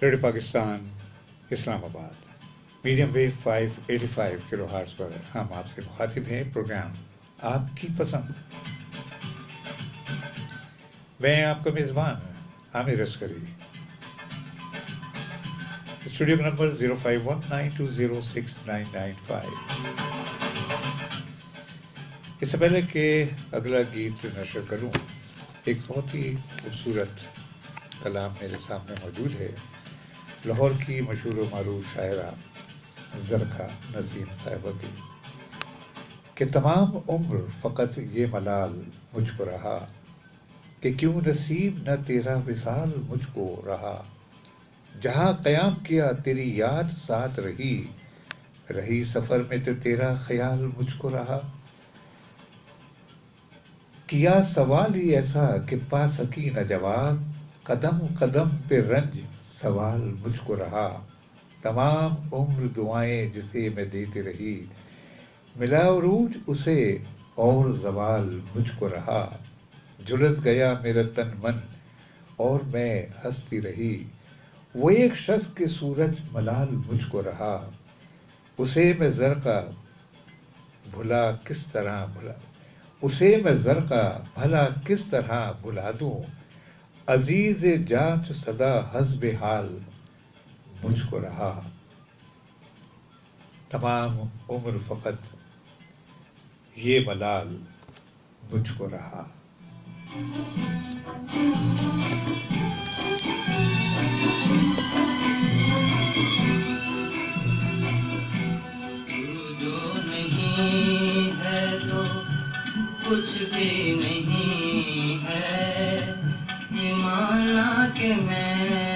Radio Pakistan اسلام آباد medium view 585 کلو Heart's پر ہم آپ سے مخاطب ہیں. پروگرام آپ کی پسند. میں آپ کا میزبان عامر عسکری. اسٹوڈیو کا نمبر 0519206995. اس سے پہلے کہ اگلا گیت نشر کروں، ایک بہت ہی خوبصورت کلام میرے سامنے موجود ہے لاہور کی مشہور و معروف شاعرہ زرخا نسیم صاحبہ کی کہ تمام عمر فقط یہ ملال مجھ کو رہا کہ کیوں نصیب نہ تیرا وصال مجھ کو رہا. جہاں قیام کیا تیری یاد ساتھ رہی، رہی سفر میں تو تیرا خیال مجھ کو رہا. کیا سوال ہی ایسا کہ پا سکی نہ جواب، قدم قدم پہ رنج سوال مجھ کو رہا. تمام عمر دعائیں جسے میں دیتی رہی، ملا عروج اسے اور زوال مجھ کو رہا. جھلس گیا میرا تن من اور میں ہنستی رہی، وہ ایک شخص کے سورج ملال مجھ کو رہا. اسے میں زرقا بھلا کس طرح بھلا دوں، عزیز جان صدا حسب حال مجھ کو رہا. تمام عمر فقط یہ ملال مجھ کو رہا. کچھ بھی نہیں ہے، یہ مانا کہ میں